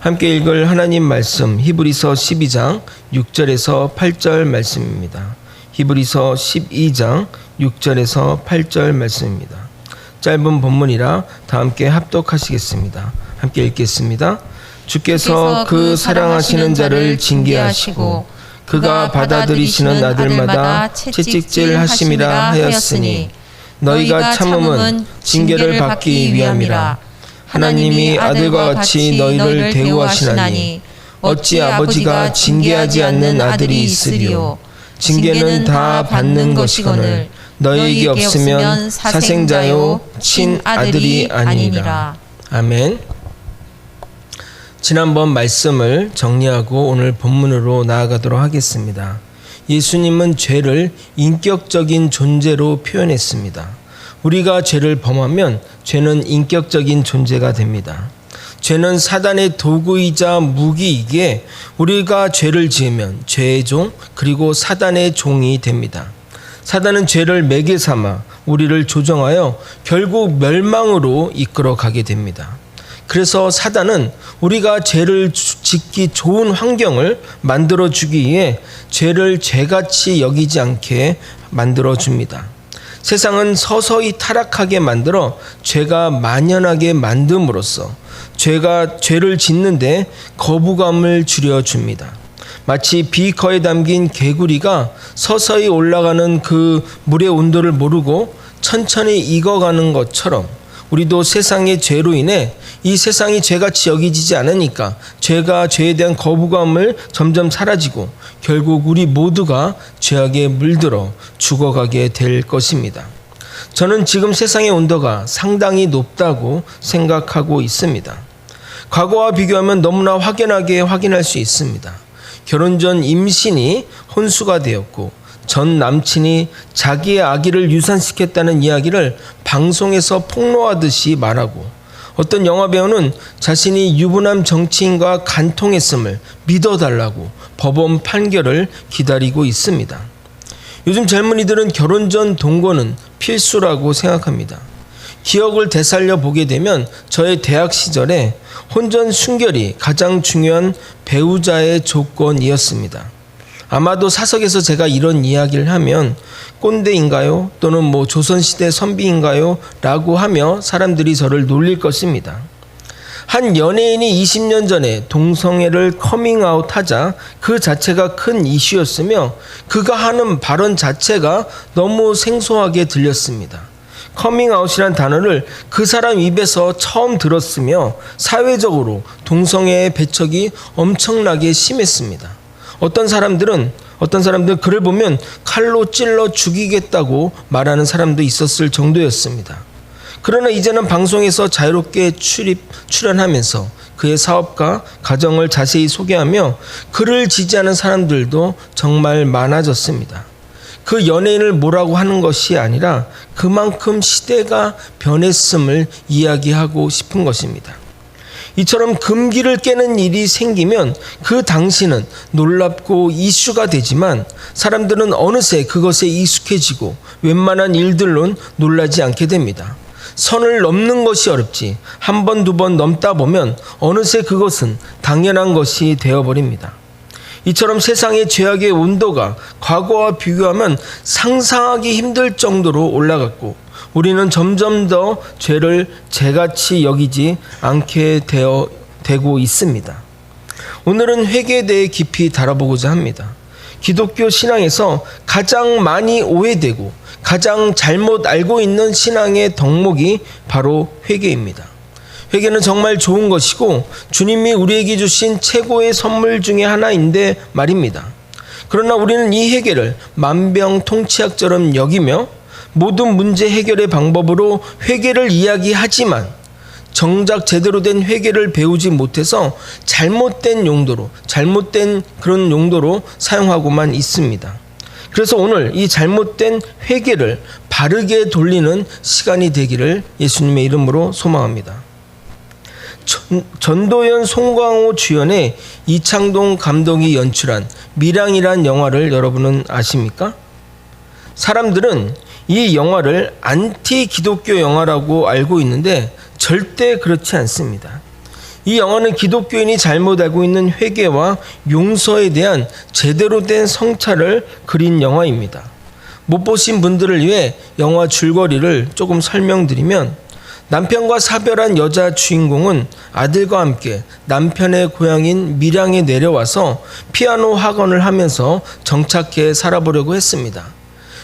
함께 읽을 하나님 말씀 히브리서 12장 6절에서 8절 말씀입니다. 히브리서 12장 6절에서 8절 말씀입니다. 짧은 본문이라 다 함께 합독하시겠습니다. 함께 읽겠습니다. 주께서 그 사랑하시는 자를 징계하시고 그가 받아들이시는 아들마다 채찍질 하심이라 하였으니 너희가 참음은 징계를 받기 위함이라. 하나님이 아들과 같이 너희를 대우하시나니 어찌 아버지가 징계하지 않는 아들이 있으리요. 징계는 다 받는 것이거늘 너희에게 없으면 사생자요 친아들이 아니니라. 아멘. 지난번 말씀을 정리하고 오늘 본문으로 나아가도록 하겠습니다. 예수님은 죄를 인격적인 존재로 표현했습니다. 우리가 죄를 범하면 죄는 인격적인 존재가 됩니다. 죄는 사단의 도구이자 무기이기에 우리가 죄를 지으면 죄의 종 그리고 사단의 종이 됩니다. 사단은 죄를 매개 삼아 우리를 조정하여 결국 멸망으로 이끌어 가게 됩니다. 그래서 사단은 우리가 죄를 짓기 좋은 환경을 만들어주기 위해 죄를 죄같이 여기지 않게 만들어줍니다. 세상은 서서히 타락하게 만들어 죄가 만연하게 만듦으로써 죄를 짓는데 거부감을 줄여줍니다. 마치 비커에 담긴 개구리가 서서히 올라가는 그 물의 온도를 모르고 천천히 익어가는 것처럼 우리도 세상의 죄로 인해 이 세상이 죄같이 여기지지 않으니까 죄에 대한 거부감을 점점 사라지고 결국 우리 모두가 죄악에 물들어 죽어가게 될 것입니다. 저는 지금 세상의 온도가 상당히 높다고 생각하고 있습니다. 과거와 비교하면 너무나 확연하게 확인할 수 있습니다. 결혼 전 임신이 혼수가 되었고 전 남친이 자기의 아기를 유산시켰다는 이야기를 방송에서 폭로하듯이 말하고 어떤 영화배우는 자신이 유부남 정치인과 간통했음을 믿어달라고 법원 판결을 기다리고 있습니다. 요즘 젊은이들은 결혼 전 동거는 필수라고 생각합니다. 기억을 되살려 보게 되면 저의 대학 시절에 혼전 순결이 가장 중요한 배우자의 조건이었습니다. 아마도 사석에서 제가 이런 이야기를 하면 꼰대인가요? 또는 조선시대 선비인가요? 라고 하며 사람들이 저를 놀릴 것입니다. 한 연예인이 20년 전에 동성애를 커밍아웃 하자 그 자체가 큰 이슈였으며 그가 하는 발언 자체가 너무 생소하게 들렸습니다. 커밍아웃이란 단어를 그 사람 입에서 처음 들었으며 사회적으로 동성애의 배척이 엄청나게 심했습니다. 어떤 사람들은 그를 보면 칼로 찔러 죽이겠다고 말하는 사람도 있었을 정도였습니다. 그러나 이제는 방송에서 자유롭게 출연하면서 그의 사업과 가정을 자세히 소개하며 그를 지지하는 사람들도 정말 많아졌습니다. 그 연예인을 뭐라고 하는 것이 아니라 그만큼 시대가 변했음을 이야기하고 싶은 것입니다. 이처럼 금기를 깨는 일이 생기면 그 당시는 놀랍고 이슈가 되지만 사람들은 어느새 그것에 익숙해지고 웬만한 일들론 놀라지 않게 됩니다. 선을 넘는 것이 어렵지 한 번, 두 번 넘다 보면 어느새 그것은 당연한 것이 되어버립니다. 이처럼 세상의 죄악의 온도가 과거와 비교하면 상상하기 힘들 정도로 올라갔고 우리는 점점 더 죄를 죄같이 여기지 않게 되고 있습니다. 오늘은 회개에 대해 깊이 다뤄보고자 합니다. 기독교 신앙에서 가장 많이 오해되고 가장 잘못 알고 있는 신앙의 덕목이 바로 회개입니다. 회개는 정말 좋은 것이고 주님이 우리에게 주신 최고의 선물 중에 하나인데 말입니다. 그러나 우리는 이 회개를 만병통치약처럼 여기며 모든 문제 해결의 방법으로 회개를 이야기하지만 정작 제대로 된 회개를 배우지 못해서 잘못된 그런 용도로 사용하고만 있습니다. 그래서 오늘 이 잘못된 회개를 바르게 돌리는 시간이 되기를 예수님의 이름으로 소망합니다. 전도연 송광호 주연의 이창동 감독이 연출한 밀양이란 영화를 여러분은 아십니까? 사람들은 이 영화를 안티 기독교 영화라고 알고 있는데 절대 그렇지 않습니다. 이 영화는 기독교인이 잘못 알고 있는 회개와 용서에 대한 제대로 된 성찰을 그린 영화입니다. 못 보신 분들을 위해 영화 줄거리를 조금 설명드리면, 남편과 사별한 여자 주인공은 아들과 함께 남편의 고향인 밀양에 내려와서 피아노 학원을 하면서 정착해 살아보려고 했습니다.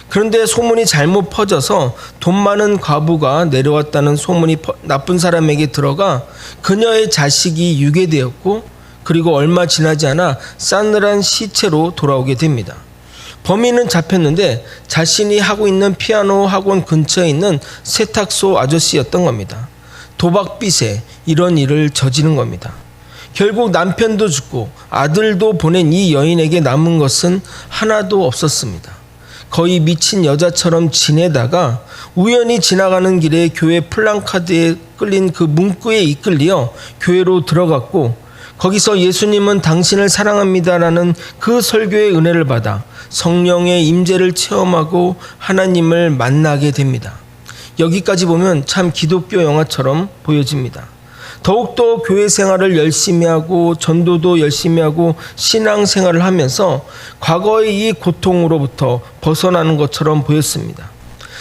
그런데 소문이 잘못 퍼져서 돈 많은 과부가 내려왔다는 소문이 나쁜 사람에게 들어가 그녀의 자식이 유괴되었고, 그리고 얼마 지나지 않아 싸늘한 시체로 돌아오게 됩니다. 범인은 잡혔는데 자신이 하고 있는 피아노 학원 근처에 있는 세탁소 아저씨였던 겁니다. 도박빚에 이런 일을 저지른 겁니다. 결국 남편도 죽고 아들도 보낸 이 여인에게 남은 것은 하나도 없었습니다. 거의 미친 여자처럼 지내다가 우연히 지나가는 길에 교회 플랜카드에 끌린 그 문구에 이끌려 교회로 들어갔고, 거기서 예수님은 당신을 사랑합니다라는 그 설교의 은혜를 받아 성령의 임재를 체험하고 하나님을 만나게 됩니다. 여기까지 보면 참 기독교 영화처럼 보여집니다. 더욱더 교회 생활을 열심히 하고 전도도 열심히 하고 신앙생활을 하면서 과거의 이 고통으로부터 벗어나는 것처럼 보였습니다.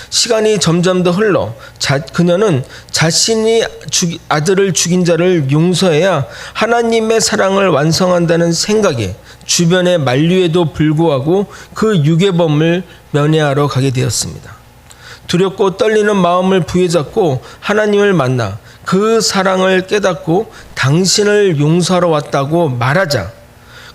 시간이 점점 더 흘러 그녀는 자신이 아들을 죽인 자를 용서해야 하나님의 사랑을 완성한다는 생각에 주변의 만류에도 불구하고 그 유괴범을 면회하러 가게 되었습니다. 두렵고 떨리는 마음을 부여잡고 하나님을 만나 그 사랑을 깨닫고 당신을 용서하러 왔다고 말하자,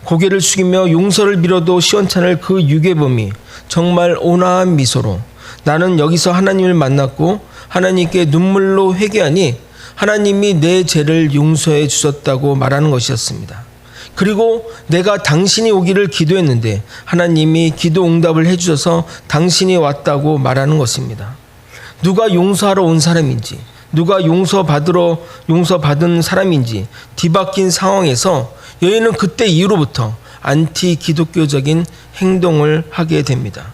고개를 숙이며 용서를 빌어도 시원찮을 그 유괴범이 정말 온화한 미소로 나는 여기서 하나님을 만났고 하나님께 눈물로 회개하니 하나님이 내 죄를 용서해 주셨다고 말하는 것이었습니다. 그리고 내가 당신이 오기를 기도했는데 하나님이 기도 응답을 해주셔서 당신이 왔다고 말하는 것입니다. 누가 용서하러 온 사람인지, 누가 용서받은 사람인지 뒤바뀐 상황에서 여인은 그때 이후로부터 안티 기독교적인 행동을 하게 됩니다.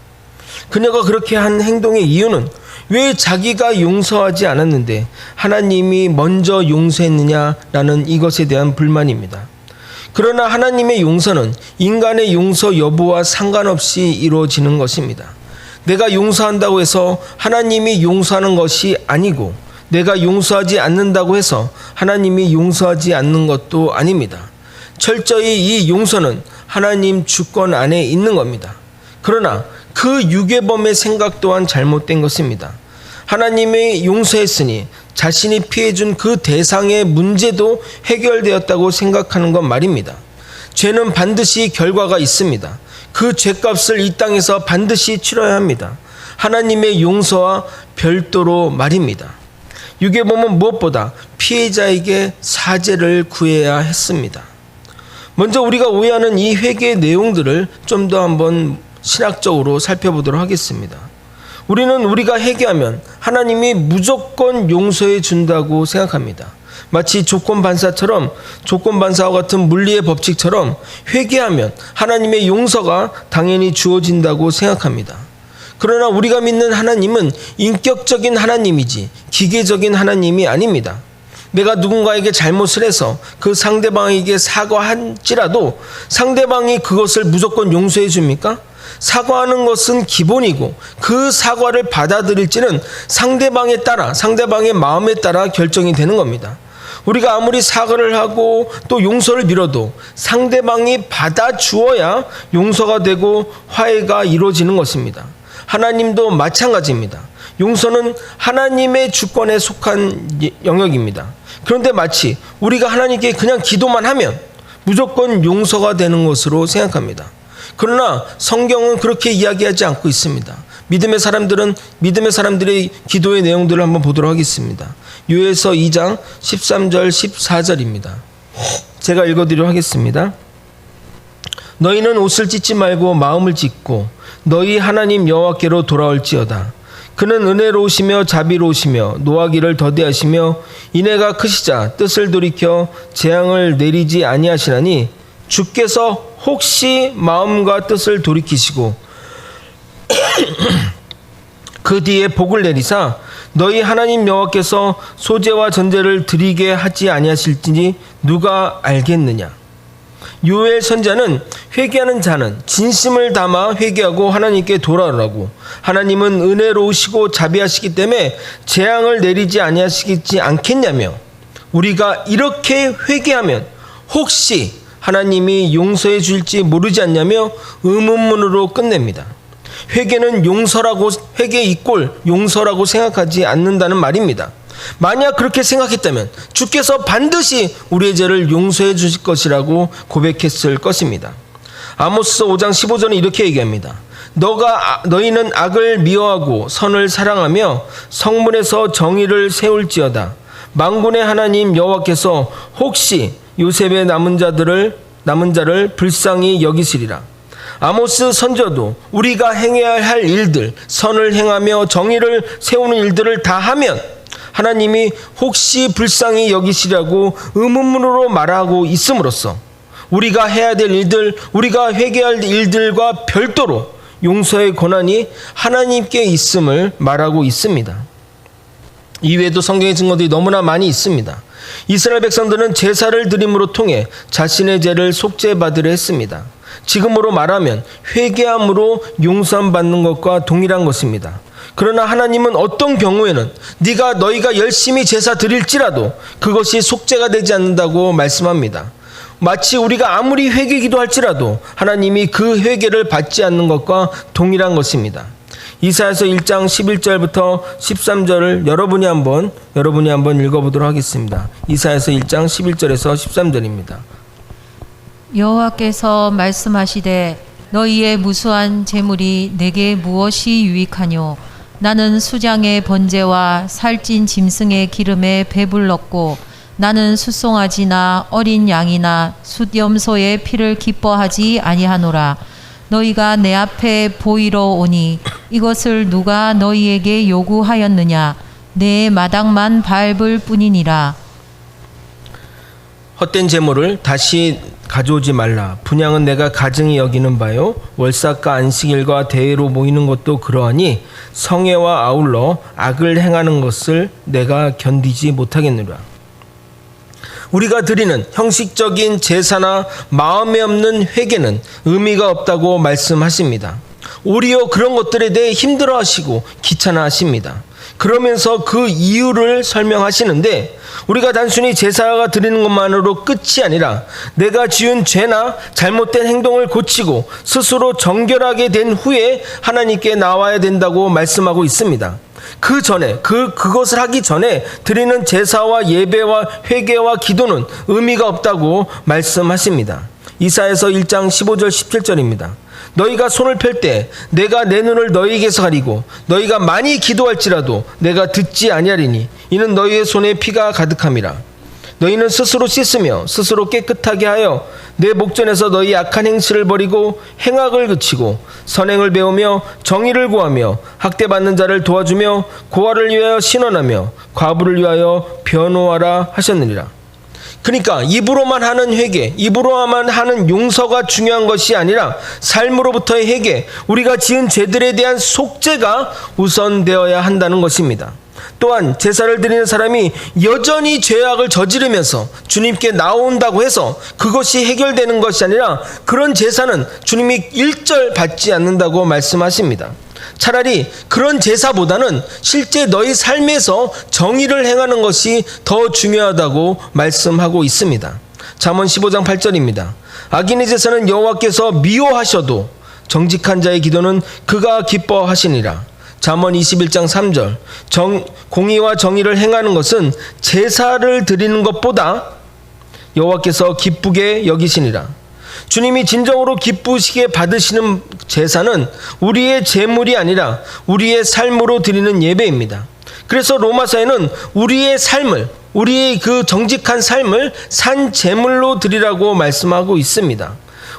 그녀가 그렇게 한 행동의 이유는 왜 자기가 용서하지 않았는데 하나님이 먼저 용서했느냐라는 이것에 대한 불만입니다. 그러나 하나님의 용서는 인간의 용서 여부와 상관없이 이루어지는 것입니다. 내가 용서한다고 해서 하나님이 용서하는 것이 아니고, 내가 용서하지 않는다고 해서 하나님이 용서하지 않는 것도 아닙니다. 철저히 이 용서는 하나님 주권 안에 있는 겁니다. 그러나 그 유괴범의 생각 또한 잘못된 것입니다. 하나님이 용서했으니 자신이 피해준 그 대상의 문제도 해결되었다고 생각하는 것 말입니다. 죄는 반드시 결과가 있습니다. 그 죄값을 이 땅에서 반드시 치러야 합니다. 하나님의 용서와 별도로 말입니다. 유괴범은 무엇보다 피해자에게 사죄를 구해야 했습니다. 먼저 우리가 오해하는 이 회개의 내용들을 좀 더 한번 신학적으로 살펴보도록 하겠습니다. 우리는 우리가 회개하면 하나님이 무조건 용서해 준다고 생각합니다. 마치 조건반사와 같은 물리의 법칙처럼 회개하면 하나님의 용서가 당연히 주어진다고 생각합니다. 그러나 우리가 믿는 하나님은 인격적인 하나님이지 기계적인 하나님이 아닙니다. 내가 누군가에게 잘못을 해서 그 상대방에게 사과할지라도 상대방이 그것을 무조건 용서해 줍니까? 사과하는 것은 기본이고 그 사과를 받아들일지는 상대방에 따라, 상대방의 마음에 따라 결정이 되는 겁니다. 우리가 아무리 사과를 하고 또 용서를 빌어도 상대방이 받아주어야 용서가 되고 화해가 이루어지는 것입니다. 하나님도 마찬가지입니다. 용서는 하나님의 주권에 속한 영역입니다. 그런데 마치 우리가 하나님께 그냥 기도만 하면 무조건 용서가 되는 것으로 생각합니다. 그러나 성경은 그렇게 이야기하지 않고 있습니다. 믿음의 사람들의 기도의 내용들을 한번 보도록 하겠습니다. 요에서 2장 13절 14절입니다. 제가 읽어드리도록 하겠습니다. 너희는 옷을 찢지 말고 마음을 찢고 너희 하나님 여호와께로 돌아올지어다. 그는 은혜로우시며 자비로우시며 노하기를 더디하시며 인애가 크시자 뜻을 돌이켜 재앙을 내리지 아니하시나니 주께서 혹시 마음과 뜻을 돌이키시고 그 뒤에 복을 내리사 너희 하나님 여호와께서 소제와 전제를 드리게 하지 아니하실지니 누가 알겠느냐. 요엘 선지자는 회개하는 자는 진심을 담아 회개하고 하나님께 돌아오라고, 하나님은 은혜로우시고 자비하시기 때문에 재앙을 내리지 아니하시지 않겠냐며, 우리가 이렇게 회개하면 혹시 하나님이 용서해 줄지 모르지 않냐며 의문문으로 끝냅니다. 회개는 용서라고, 회개 이꼴 용서라고 생각하지 않는다는 말입니다. 만약 그렇게 생각했다면 주께서 반드시 우리의 죄를 용서해 주실 것이라고 고백했을 것입니다. 아모스서 5장 15절은 이렇게 얘기합니다. 너희는 악을 미워하고 선을 사랑하며 성문에서 정의를 세울지어다. 만군의 하나님 여호와께서 혹시 요셉의 남은 자를 불쌍히 여기시리라. 아모스 선지자도 우리가 행해야 할 일들, 선을 행하며 정의를 세우는 일들을 다 하면 하나님이 혹시 불쌍히 여기시라고 의문문으로 말하고 있음으로써 우리가 해야 될 일들, 우리가 회개할 일들과 별도로 용서의 권한이 하나님께 있음을 말하고 있습니다. 이외에도 성경의 증거들이 너무나 많이 있습니다. 이스라엘 백성들은 제사를 드림으로 통해 자신의 죄를 속죄받으려 했습니다. 지금으로 말하면 회개함으로 용서함 받는 것과 동일한 것입니다. 그러나 하나님은 어떤 경우에는 너희가 열심히 제사 드릴지라도 그것이 속죄가 되지 않는다고 말씀합니다. 마치 우리가 아무리 회개 기도할지라도 하나님이 그 회개를 받지 않는 것과 동일한 것입니다. 이사야서 1장 11절부터 13절을 여러분이 한번 읽어보도록 하겠습니다. 이사야서 1장 11절에서 13절입니다. 여호와께서 말씀하시되 너희의 무수한 재물이 내게 무엇이 유익하뇨. 나는 수장의 번제와 살찐 짐승의 기름에 배불렀고 나는 숫송아지나 어린 양이나 숫염소의 피를 기뻐하지 아니하노라. 너희가 내 앞에 보이러 오니 이것을 누가 너희에게 요구하였느냐. 내 마당만 밟을 뿐이니라. 헛된 재물을 다시 가져오지 말라. 분향은 내가 가증히 여기는 바요. 월삭과 안식일과 대회로 모이는 것도 그러하니 성회와 아울러 악을 행하는 것을 내가 견디지 못하겠느라. 우리가 드리는 형식적인 제사나 마음에 없는 회개는 의미가 없다고 말씀하십니다. 오히려 그런 것들에 대해 힘들어하시고 귀찮아하십니다. 그러면서 그 이유를 설명하시는데 우리가 단순히 제사가 드리는 것만으로 끝이 아니라 내가 지은 죄나 잘못된 행동을 고치고 스스로 정결하게 된 후에 하나님께 나와야 된다고 말씀하고 있습니다. 그 전에 그것을 하기 전에 드리는 제사와 예배와 회개와 기도는 의미가 없다고 말씀하십니다. 이사야서 1장 15절 17절입니다. 너희가 손을 펼 때 내가 내 눈을 너희에게서 가리고 너희가 많이 기도할지라도 내가 듣지 아니하리니 이는 너희의 손에 피가 가득함이라. 너희는 스스로 씻으며 스스로 깨끗하게 하여 내 목전에서 너희 악한 행실을 버리고 행악을 그치고 선행을 배우며 정의를 구하며 학대받는 자를 도와주며 고아를 위하여 신원하며 과부를 위하여 변호하라 하셨느니라. 그러니까 입으로만 하는 회개, 입으로만 하는 용서가 중요한 것이 아니라 삶으로부터의 회개, 우리가 지은 죄들에 대한 속죄가 우선되어야 한다는 것입니다. 또한 제사를 드리는 사람이 여전히 죄악을 저지르면서 주님께 나온다고 해서 그것이 해결되는 것이 아니라 그런 제사는 주님이 일절 받지 않는다고 말씀하십니다. 차라리 그런 제사보다는 실제 너희 삶에서 정의를 행하는 것이 더 중요하다고 말씀하고 있습니다. 잠언 15장 8절입니다. 악인의 제사는 여호와께서 미워하셔도 정직한 자의 기도는 그가 기뻐하시니라. 잠언 21장 3절. 공의와 정의를 행하는 것은 제사를 드리는 것보다 여호와께서 기쁘게 여기시니라. 주님이 진정으로 기쁘시게 받으시는 제사는 우리의 재물이 아니라 우리의 삶으로 드리는 예배입니다. 그래서 로마서에는 우리의 삶을, 우리의 그 정직한 삶을 산 제물로 드리라고 말씀하고 있습니다.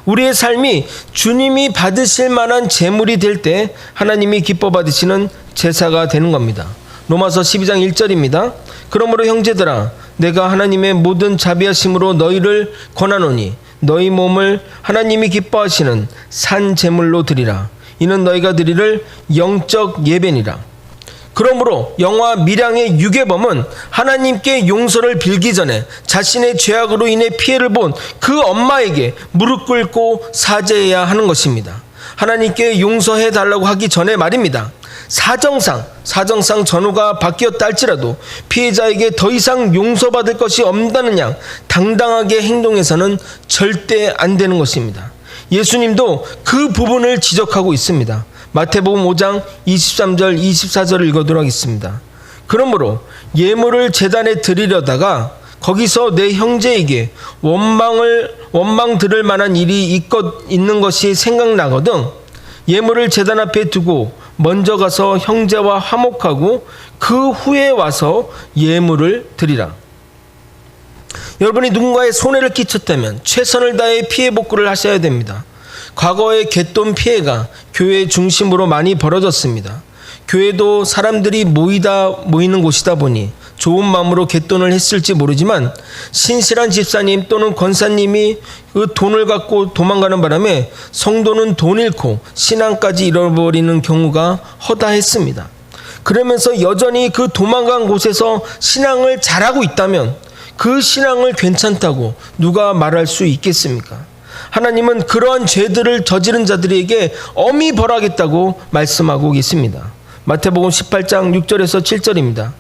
우리의 삶이 주님이 받으실 만한 제물이 될 때 하나님이 기뻐 받으시는 제사가 되는 겁니다. 로마서 12장 1절입니다. 그러므로 형제들아 내가 하나님의 모든 자비하심으로 너희를 권하노니 너희 몸을 하나님이 기뻐하시는 산 제물로 드리라. 이는 너희가 드리를 영적 예배니라. 그러므로 영화 밀양의 유괴범은 하나님께 용서를 빌기 전에 자신의 죄악으로 인해 피해를 본 그 엄마에게 무릎 꿇고 사죄해야 하는 것입니다. 하나님께 용서해 달라고 하기 전에 말입니다. 사정상 전후가 바뀌었다 할지라도 피해자에게 더 이상 용서받을 것이 없다는 양 당당하게 행동해서는 절대 안 되는 것입니다. 예수님도 그 부분을 지적하고 있습니다. 마태복음 5장 23절 24절을 읽어보도록 하겠습니다. 그러므로 예물을 제단에 드리려다가 거기서 내 형제에게 원망 들을 만한 일이 있는 것이 생각나거든 예물을 제단 앞에 두고 먼저 가서 형제와 화목하고 그 후에 와서 예물을 드리라. 여러분이 누군가의 손해를 끼쳤다면 최선을 다해 피해 복구를 하셔야 됩니다. 과거의 갯돈 피해가 교회 중심으로 많이 벌어졌습니다. 교회도 사람들이 모이는 곳이다 보니 좋은 마음으로 갯돈을 했을지 모르지만 신실한 집사님 또는 권사님이 그 돈을 갖고 도망가는 바람에 성도는 돈 잃고 신앙까지 잃어버리는 경우가 허다했습니다. 그러면서 여전히 그 도망간 곳에서 신앙을 잘하고 있다면 그 신앙을 괜찮다고 누가 말할 수 있겠습니까? 하나님은 그러한 죄들을 저지른 자들에게 엄히 벌하겠다고 말씀하고 계십니다. 마태복음 18장 6절에서 7절입니다.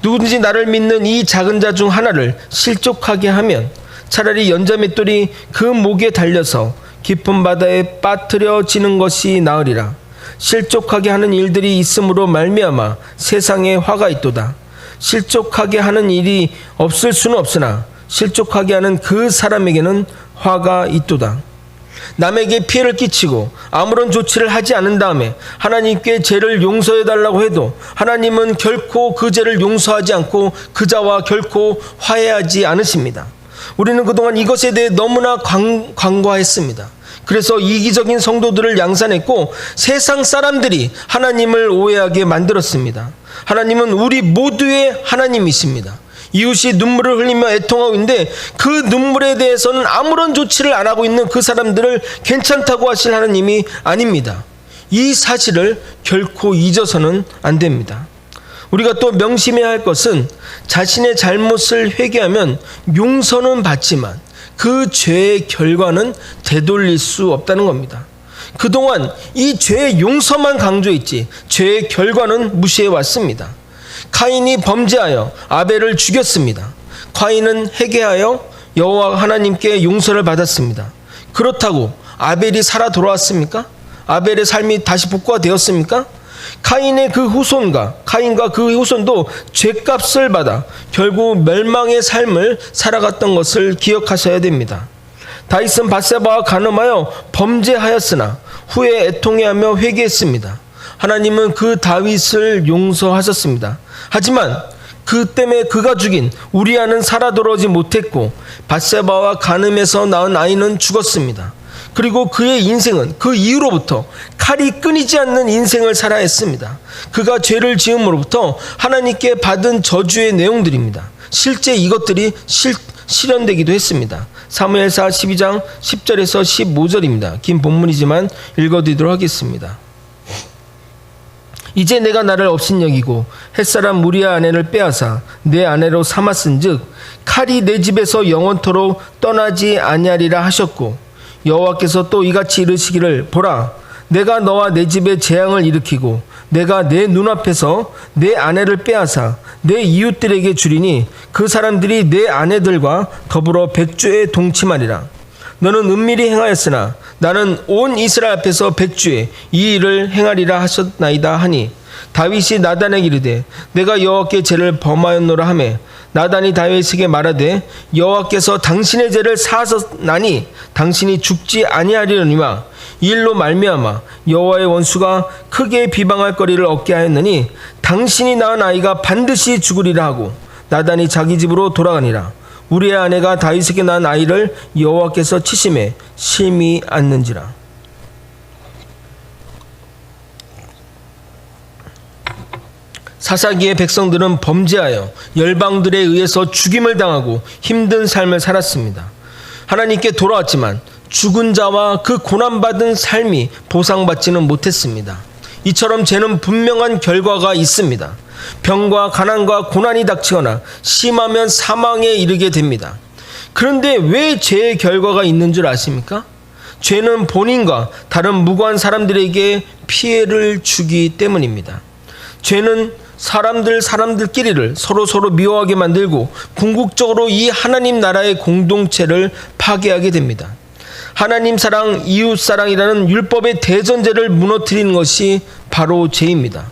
누구든지 나를 믿는 이 작은 자 중 하나를 실족하게 하면 차라리 연자맷돌이 그 목에 달려서 깊은 바다에 빠뜨려지는 것이 나으리라. 실족하게 하는 일들이 있음으로 말미암아 세상에 화가 있도다. 실족하게 하는 일이 없을 수는 없으나 실족하게 하는 그 사람에게는 화가 있도다. 남에게 피해를 끼치고 아무런 조치를 하지 않은 다음에 하나님께 죄를 용서해달라고 해도 하나님은 결코 그 죄를 용서하지 않고 그 자와 결코 화해하지 않으십니다. 우리는 그동안 이것에 대해 너무나 간과했습니다. 그래서 이기적인 성도들을 양산했고 세상 사람들이 하나님을 오해하게 만들었습니다. 하나님은 우리 모두의 하나님이십니다. 이웃이 눈물을 흘리며 애통하고 있는데 그 눈물에 대해서는 아무런 조치를 안 하고 있는 그 사람들을 괜찮다고 하실 하나님이 아닙니다. 이 사실을 결코 잊어서는 안 됩니다. 우리가 또 명심해야 할 것은 자신의 잘못을 회개하면 용서는 받지만 그 죄의 결과는 되돌릴 수 없다는 겁니다. 그동안 이 죄의 용서만 강조했지 죄의 결과는 무시해 왔습니다. 카인이 범죄하여 아벨을 죽였습니다. 카인은 회개하여 여호와 하나님께 용서를 받았습니다. 그렇다고 아벨이 살아 돌아왔습니까? 아벨의 삶이 다시 복구가 되었습니까? 카인과 그 후손도 죄값을 받아 결국 멸망의 삶을 살아갔던 것을 기억하셔야 됩니다. 다윗은 밧세바와 간음하여 범죄하였으나 후에 애통해하며 회개했습니다. 하나님은 그 다윗을 용서하셨습니다. 하지만 그 때문에 그가 죽인 우리아는 살아 돌아오지 못했고 밧세바와 간음에서 낳은 아이는 죽었습니다. 그리고 그의 인생은 그 이후로부터 칼이 끊이지 않는 인생을 살아야 했습니다. 그가 죄를 지음으로부터 하나님께 받은 저주의 내용들입니다. 실제 이것들이 실현되기도 했습니다. 사무엘사 12장 10절에서 15절입니다. 긴 본문이지만 읽어드리도록 하겠습니다. 이제 내가 나를 업신여기고 햇사람 우리아 아내를 빼앗아 내 아내로 삼았은즉 칼이 내 집에서 영원토록 떠나지 아니하리라 하셨고 여호와께서 또 이같이 이르시기를 보라 내가 너와 내 집에 재앙을 일으키고 내가 내 눈앞에서 내 아내를 빼앗아 내 이웃들에게 주리니 그 사람들이 내 아내들과 더불어 백주에 동침하리라. 너는 은밀히 행하였으나 나는 온 이스라엘 앞에서 백주에 이 일을 행하리라 하셨나이다 하니 다윗이 나단에게 이르되 내가 여호와께 죄를 범하였노라 하매 나단이 다윗에게 말하되 여호와께서 당신의 죄를 사하셨나니 당신이 죽지 아니하리려니와 이 일로 말미암아 여호와의 원수가 크게 비방할 거리를 얻게 하였느니 당신이 낳은 아이가 반드시 죽으리라 하고 나단이 자기 집으로 돌아가니라. 우리의 아내가 다윗에게 낳은 아이를 여호와께서 치심에 심히 안는지라. 사사기의 백성들은 범죄하여 열방들에 의해서 죽임을 당하고 힘든 삶을 살았습니다. 하나님께 돌아왔지만 죽은 자와 그 고난받은 삶이 보상받지는 못했습니다. 이처럼 죄는 분명한 결과가 있습니다. 병과 가난과 고난이 닥치거나 심하면 사망에 이르게 됩니다. 그런데 왜 죄의 결과가 있는 줄 아십니까? 죄는 본인과 다른 무고한 사람들에게 피해를 주기 때문입니다. 죄는 사람들끼리를 서로 미워하게 만들고 궁극적으로 이 하나님 나라의 공동체를 파괴하게 됩니다. 하나님 사랑, 이웃 사랑이라는 율법의 대전제를 무너뜨리는 것이 바로 죄입니다.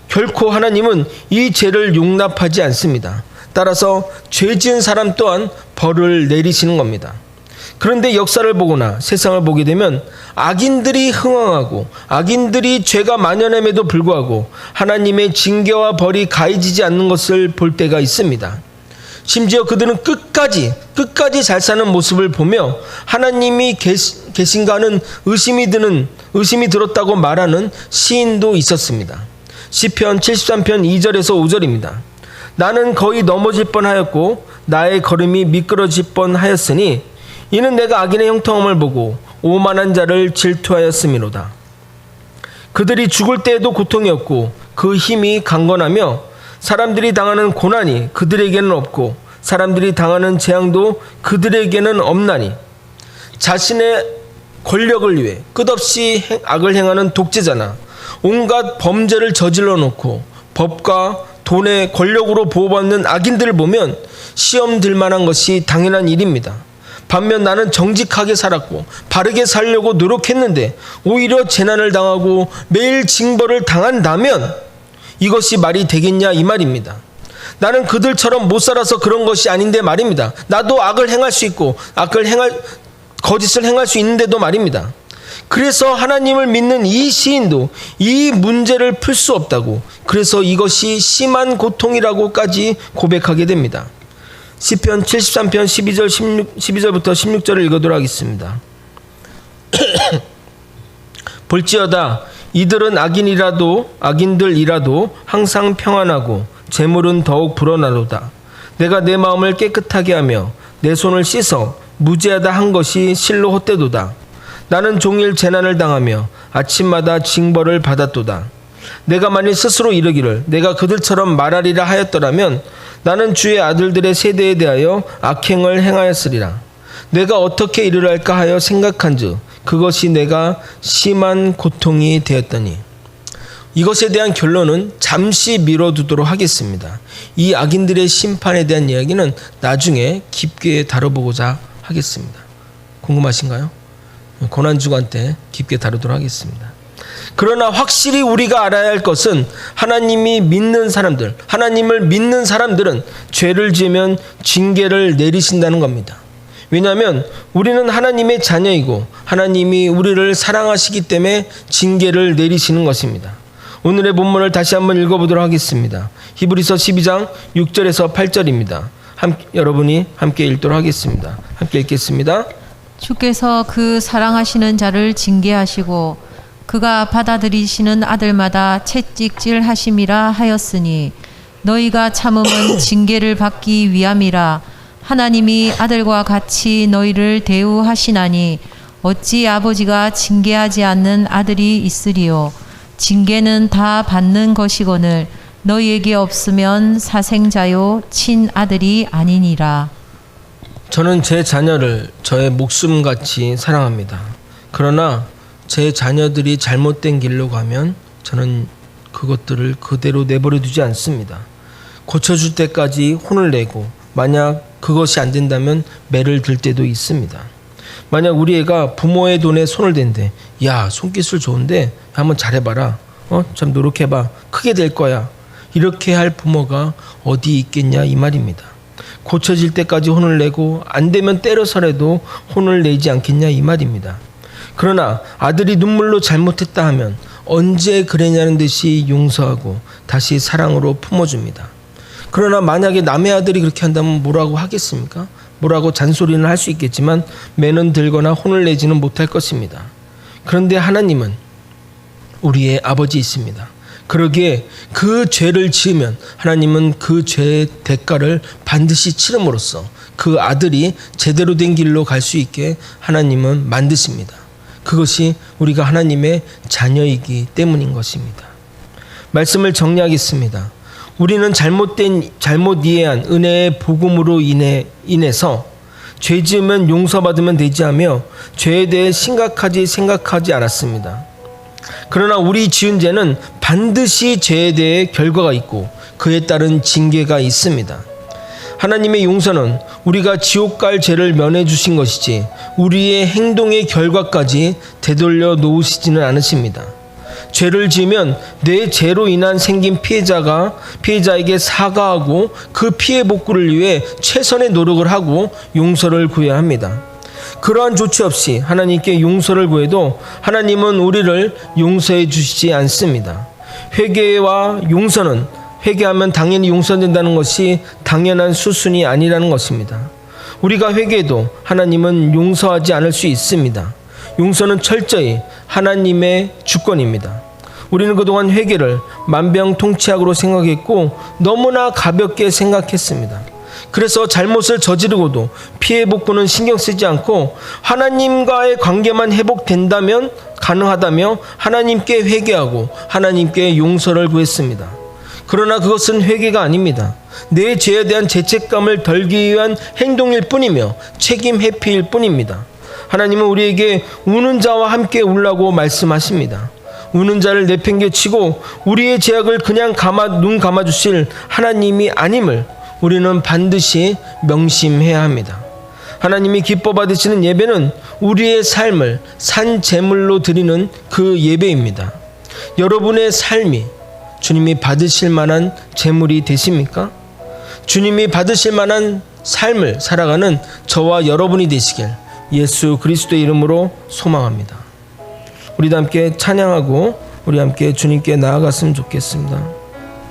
결코 하나님은 이 죄를 용납하지 않습니다. 따라서 죄 지은 사람 또한 벌을 내리시는 겁니다. 그런데 역사를 보거나 세상을 보게 되면 악인들이 흥황하고 악인들이 죄가 만연함에도 불구하고 하나님의 징계와 벌이 가해지지 않는 것을 볼 때가 있습니다. 심지어 그들은 끝까지 잘 사는 모습을 보며 하나님이 계신가는 의심이 들었다고 말하는 시인도 있었습니다. 시편 73편 2절에서 5절입니다. 나는 거의 넘어질 뻔하였고 나의 걸음이 미끄러질 뻔하였으니 이는 내가 악인의 형통함을 보고 오만한 자를 질투하였음이로다. 그들이 죽을 때에도 고통이었고 그 힘이 강건하며 사람들이 당하는 고난이 그들에게는 없고 사람들이 당하는 재앙도 그들에게는 없나니 자신의 권력을 위해 끝없이 악을 행하는 독재자나 온갖 범죄를 저질러 놓고 법과 돈의 권력으로 보호받는 악인들을 보면 시험 들 만한 것이 당연한 일입니다. 반면 나는 정직하게 살았고 바르게 살려고 노력했는데 오히려 재난을 당하고 매일 징벌을 당한다면 이것이 말이 되겠냐 이 말입니다. 나는 그들처럼 못 살아서 그런 것이 아닌데 말입니다. 나도 악을 행할 수 있고 거짓을 행할 수 있는데도 말입니다. 그래서 하나님을 믿는 이 시인도 이 문제를 풀 수 없다고, 그래서 이것이 심한 고통이라고까지 고백하게 됩니다. 시편 73편 12절부터 16절을 읽어도록 하겠습니다. 볼지어다 이들은 악인들이라도 항상 평안하고 재물은 더욱 불어나도다. 내가 내 마음을 깨끗하게 하며 내 손을 씻어 무죄하다 한 것이 실로 헛되도다. 나는 종일 재난을 당하며 아침마다 징벌을 받았도다. 내가 만일 스스로 이르기를 내가 그들처럼 말하리라 하였더라면 나는 주의 아들들의 세대에 대하여 악행을 행하였으리라. 내가 어떻게 이르랄까 하여 생각한즉 그것이 내가 심한 고통이 되었더니. 이것에 대한 결론은 잠시 미뤄두도록 하겠습니다. 이 악인들의 심판에 대한 이야기는 나중에 깊게 다뤄보고자 하겠습니다. 궁금하신가요? 고난주간 때 깊게 다루도록 하겠습니다. 그러나 확실히 우리가 알아야 할 것은 하나님을 믿는 사람들은 죄를 지으면 징계를 내리신다는 겁니다. 왜냐하면 우리는 하나님의 자녀이고 하나님이 우리를 사랑하시기 때문에 징계를 내리시는 것입니다. 오늘의 본문을 다시 한번 읽어보도록 하겠습니다. 히브리서 12장 6절에서 8절입니다. 여러분이 함께 읽도록 하겠습니다. 함께 읽겠습니다. 주께서 그 사랑하시는 자를 징계하시고 그가 받아들이시는 아들마다 채찍질 하심이라 하였으니 너희가 참음은 징계를 받기 위함이라. 하나님이 아들과 같이 너희를 대우하시나니 어찌 아버지가 징계하지 않는 아들이 있으리요. 징계는 다 받는 것이거늘 너희에게 없으면 사생자요 친아들이 아니니라. 저는 제 자녀를 저의 목숨같이 사랑합니다. 그러나 제 자녀들이 잘못된 길로 가면 저는 그것들을 그대로 내버려 두지 않습니다. 고쳐줄 때까지 혼을 내고 만약 그것이 안 된다면 매를 들 때도 있습니다. 만약 우리 애가 부모의 돈에 손을 댄대. 야, 손기술 좋은데 한번 잘해봐라. 좀 노력해봐. 크게 될 거야. 이렇게 할 부모가 어디 있겠냐 이 말입니다. 고쳐질 때까지 혼을 내고 안 되면 때려서라도 혼을 내지 않겠냐 이 말입니다. 그러나 아들이 눈물로 잘못했다 하면 언제 그랬냐는 듯이 용서하고 다시 사랑으로 품어줍니다. 그러나 만약에 남의 아들이 그렇게 한다면 뭐라고 하겠습니까? 뭐라고 잔소리는 할 수 있겠지만 매는 들거나 혼을 내지는 못할 것입니다. 그런데 하나님은 우리의 아버지이십니다. 그러기에 그 죄를 지으면 하나님은 그 죄의 대가를 반드시 치름으로써 그 아들이 제대로 된 길로 갈 수 있게 하나님은 만드십니다. 그것이 우리가 하나님의 자녀이기 때문인 것입니다. 말씀을 정리하겠습니다. 우리는 잘못 이해한 은혜의 복음으로 인해서 죄 지으면 용서받으면 되지 하며 죄에 대해 심각하게 생각하지 않았습니다. 그러나 우리 지은 죄는 반드시 죄에 대해 결과가 있고 그에 따른 징계가 있습니다. 하나님의 용서는 우리가 지옥 갈 죄를 면해 주신 것이지 우리의 행동의 결과까지 되돌려 놓으시지는 않으십니다. 죄를 지으면 내 죄로 인한 생긴 피해자에게 사과하고 그 피해 복구를 위해 최선의 노력을 하고 용서를 구해야 합니다. 그러한 조치 없이 하나님께 용서를 구해도 하나님은 우리를 용서해 주시지 않습니다. 회개와 용서는 회개하면 당연히 용서된다는 것이 당연한 수순이 아니라는 것입니다. 우리가 회개해도 하나님은 용서하지 않을 수 있습니다. 용서는 철저히 하나님의 주권입니다. 우리는 그동안 회개를 만병통치약으로 생각했고 너무나 가볍게 생각했습니다. 그래서 잘못을 저지르고도 피해 복구는 신경 쓰지 않고 하나님과의 관계만 회복된다면 가능하다며 하나님께 회개하고 하나님께 용서를 구했습니다. 그러나 그것은 회개가 아닙니다. 내 죄에 대한 죄책감을 덜기 위한 행동일 뿐이며 책임 회피일 뿐입니다. 하나님은 우리에게 우는 자와 함께 울라고 말씀하십니다. 우는 자를 내팽개치고 우리의 죄악을 그냥 눈 감아주실 하나님이 아님을 우리는 반드시 명심해야 합니다. 하나님이 기뻐 받으시는 예배는 우리의 삶을 산 제물로 드리는 그 예배입니다. 여러분의 삶이 주님이 받으실 만한 제물이 되십니까? 주님이 받으실 만한 삶을 살아가는 저와 여러분이 되시길 예수 그리스도의 이름으로 소망합니다. 우리도 함께 찬양하고 우리 함께 주님께 나아갔으면 좋겠습니다.